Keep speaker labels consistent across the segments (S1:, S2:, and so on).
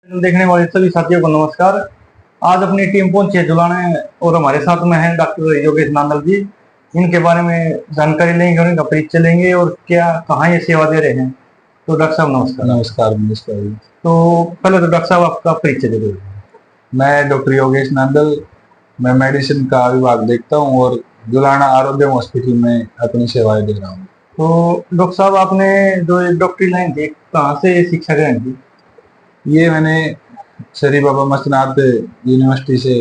S1: देखने वाले सभी साथियों को नमस्कार। आज अपनी टीम पहुंची है जुलाने और हमारे साथ में है डॉक्टर योगेश नांदल जी। इनके बारे में जानकारी लेंगे और इनका परिचय लेंगे और क्या कहाँ ये सेवा दे रहे हैं। तो डॉक्टर साहब नमस्कार।
S2: नमस्कार नमस्कार।
S1: तो पहले तो डॉक्टर साहब आपका परिचय दे दीजिए।
S2: मैं डॉक्टर योगेश नांदल, मैं मेडिसिन का विभाग देखता हूँ और जुलाना आरोग्य हॉस्पिटल में अपनी सेवाएं दे रहा हूँ।
S1: तो डॉक्टर साहब आपने जो डॉक्टरी लाइन थी कहाँ से शिक्षा ग्रहण की?
S2: ये मैंने श्री बाबा मस्तनाथ यूनिवर्सिटी से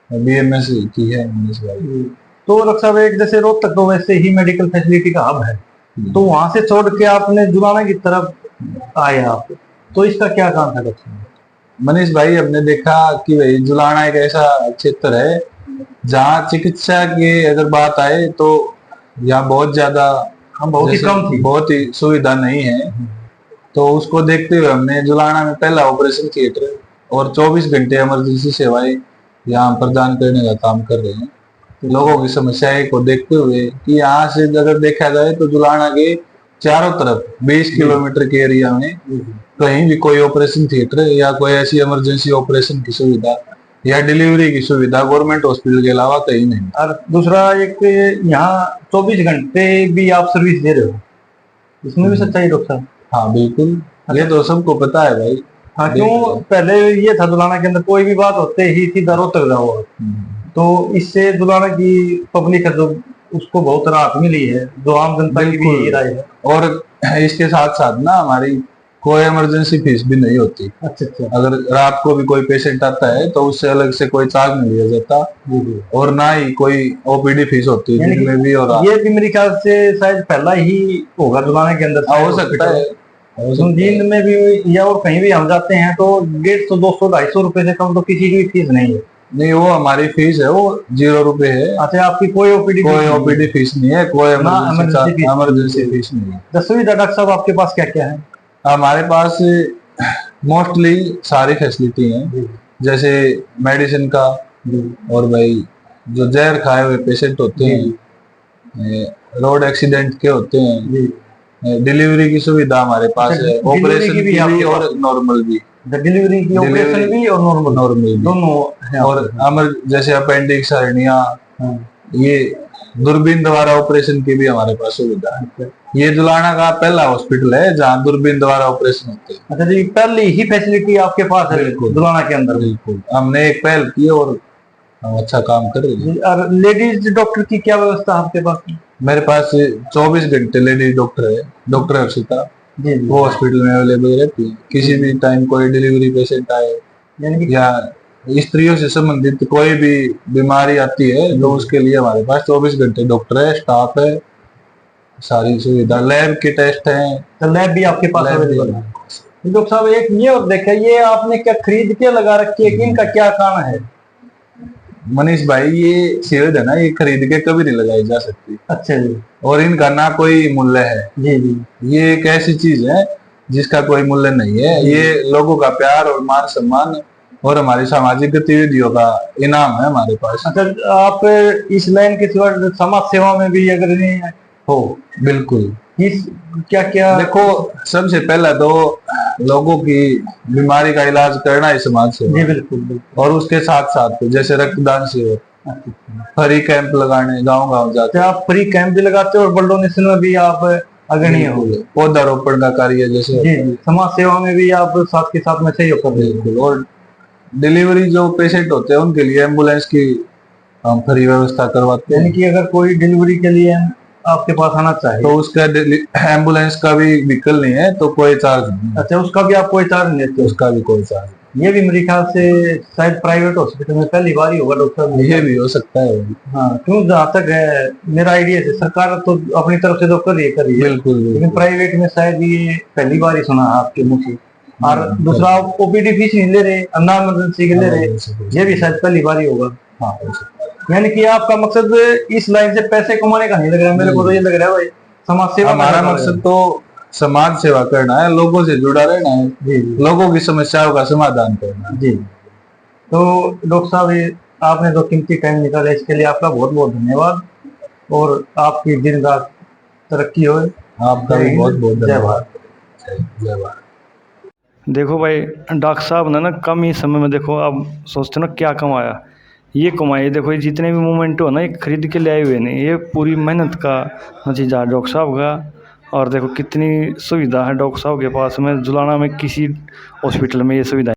S2: BMS की है इंग्लिश वाली।
S1: तो डॉक्टर साहब एक जैसे रोहतक तो वैसे ही मेडिकल फैसिलिटी का हब है, तो वहां से छोड़ के आपने जुलाना की तरफ आए आप, तो इसका क्या कारण है डॉक्टर साहब?
S2: मनीष भाई, हमने देखा कि भाई जुलाना एक ऐसा क्षेत्र है जहाँ चिकित्सा की अगर बात आए तो यहाँ बहुत ज्यादा बहुत ही सुविधा नहीं है। तो उसको देखते हुए हमने जुलाना में पहला ऑपरेशन थिएटर और 24 घंटे इमरजेंसी सेवाएं यहाँ प्रदान करने का काम कर रहे हैं। लोगों की समस्याएं को देखते हुए कि यहाँ से अगर देखा जाए तो जुलाना के चारों तरफ 20 किलोमीटर के एरिया में कहीं भी कोई ऑपरेशन थिएटर या कोई ऐसी इमरजेंसी ऑपरेशन की सुविधा या डिलीवरी की सुविधा गवर्नमेंट हॉस्पिटल के अलावा कहीं नहीं।
S1: और दूसरा एक यहाँ 24 घंटे भी आप सर्विस दे रहे हो, इसमें भी सच्चाई डॉक्टर साहब?
S2: हाँ बिल्कुल, ये तो सबको पता है भाई।
S1: हाँ, क्यों पहले ये था जुलाना के अंदर कोई भी बात होते ही सीधा रोहतक जाओ, तो इससे जुलाना की पब्लिक है जो उसको बहुत राहत मिली है, जो आम जनता की भी यही राय है।
S2: और इसके साथ साथ ना हमारी कोई इमरजेंसी फीस भी नहीं होती।
S1: अच्छा।
S2: अगर रात को भी कोई पेशेंट आता है तो उससे अलग से कोई चार्ज नहीं लिया जाता और ना ही कोई OPD फीस होती है दिन में भी। और ये
S1: भी मेरे ख्याल से शायद पहला ही होगा जुलाना के अंदर,
S2: हो सकता है
S1: दिन में भी या और कहीं भी हम जाते हैं तो 150, 200, 250 रुपए से कम तो किसी की फीस नहीं है।
S2: नहीं, वो हमारी फीस है, वो 0 रुपए है।
S1: अच्छा, आपकी कोई ओपीडी
S2: फीस नहीं है, कोई इमरजेंसी फीस नहीं है।
S1: सुविधा डॉक्टर साहब आपके पास क्या क्या है?
S2: हमारे पास मोस्टली सारी फैसिलिटी हैं, जैसे मेडिसिन का, और भाई जो जहर खाए हुए पेशेंट होते हैं, रोड एक्सीडेंट के होते हैं, डिलीवरी की सुविधा हमारे पास है, ऑपरेशन की भी और नॉर्मल भी।
S1: डिलीवरी की ऑपरेशन भी और नॉर्मल भी दोनों।
S2: और जैसे अपेंडिक्स, हर्निया, ये दूरबीन द्वारा ऑपरेशन की भी हमारे पास सुविधा है। ये जुलाना का पहला हॉस्पिटल है जहाँ दूरबीन द्वारा ऑपरेशन होते हैं।
S1: अच्छा जी, पहली ही फैसिलिटी आपके पास है जुलाना के अंदर?
S2: बिल्कुल, हमने एक पहल की और हम अच्छा काम कर रहे हैं।
S1: और लेडीज डॉक्टर की क्या व्यवस्था आपके पास? मेरे पास
S2: 24 घंटे लेडीज डॉक्टर है, डॉक्टर हर्षिता, वो हॉस्पिटल में अवेलेबल रहती है। किसी भी टाइम कोई डिलीवरी पेशेंट आए या स्त्रियों से संबंधित कोई भी बीमारी आती है तो उसके लिए हमारे पास 24 घंटे डॉक्टर है, स्टाफ है, सारी सुविधा, लैब के टेस्ट हैं।
S1: तो लैब भी आपके पास अवेलेबल है? डॉक्टर साहब एक ये और देखा, ये आपने क्या खरीद के लगा रखी है कि इनका क्या काम है?
S2: मनीष भाई, ये सील्ड है ना, ये खरीद के कभी नहीं लगाई जा सकती।
S1: अच्छा जी।
S2: और इनका ना कोई मूल्य है।
S1: जी जी।
S2: ये एक ऐसी चीज है जिसका कोई मूल्य नहीं है। ये लोगों का प्यार और मान सम्मान और हमारी सामाजिक गतिविधियों का इनाम है हमारे पास।
S1: अच्छा, आप इस लाइन के सिवा समाज सेवा में भी अगर नहीं हो?
S2: बिल्कुल।
S1: क्या क्या
S2: देखो, सबसे पहला तो लोगों की बीमारी का इलाज करना है समाज सेवा।
S1: जी बिल्कुल।
S2: और उसके साथ साथ जैसे रक्तदान शिविर, फ्री कैंप लगाने गांव जाते हैं।
S1: आप फ्री कैंप भी लगाते हो और ब्लड डोनेशन में भी आप अग्रणी हो?
S2: पौधारोपण का कार्य जैसे
S1: समाज सेवा में भी आप साथ के साथ में सहयोग कर रहे हो।
S2: और डिलीवरी जो पेशेंट होते हैं उनके लिए एम्बुलेंस की हम फ्री व्यवस्था करवाते हैं।
S1: यानी कि अगर कोई डिलीवरी के लिए आपके पास आना चाहिए
S2: तो उसका एम्बुलेंस का भी व्हीकल नहीं है तो कोई चार्ज नहीं।
S1: अच्छा, उसका भी आप कोई चार्ज नहीं लेते?
S2: उसका भी कोई चार्ज।
S1: ये भी मेरे ख्याल से शायद प्राइवेट हॉस्पिटल में पहली बार ही होगा डॉक्टर।
S2: ये भी हो सकता है।
S1: हाँ, क्यों जहाँ तक है मेरा आइडिया से सरकार तो अपनी तरफ से तो कर रही है।
S2: बिल्कुल।
S1: लेकिन प्राइवेट में शायद ये पहली बार ही सुना आपके मुंह से। और दूसरा, OPD फीस नहीं ले रहे, नॉन इमरजेंसी के ले रहे, ये भी शायद पहली बार ही होगा।
S2: हाँ,
S1: यानी कि आपका मकसद इस लाइन से पैसे कमाने का नहीं लग रहा है मेरे को, तो ये लग रहा है भाई समाज सेवा।
S2: हमारा मकसद तो समाज सेवा करना है, लोगों से जुड़ा रहना है, लोगों की समस्याओं का समाधान करना है।
S1: जी। तो डॉक्टर साहब, आपने जो कीमती टाइम निकाला इसके लिए आपका बहुत बहुत धन्यवाद और आपकी दिन रात तरक्की हो।
S2: आपका भी बहुत बहुत
S1: जय भारत।
S2: जय भारत।
S1: देखो भाई, डॉक्टर साहब ने ना कम ही समय में, देखो अब सोचते ना क्या कमाया, ये कमाए। देखो ये जितने भी मोमेंट हो ना, ये खरीद के ले आए हुए नहीं, ये पूरी मेहनत का नतीजा है डॉक्टर साहब का। और देखो कितनी सुविधा है डॉक्टर साहब के पास में, जुलाना में किसी हॉस्पिटल में ये सुविधा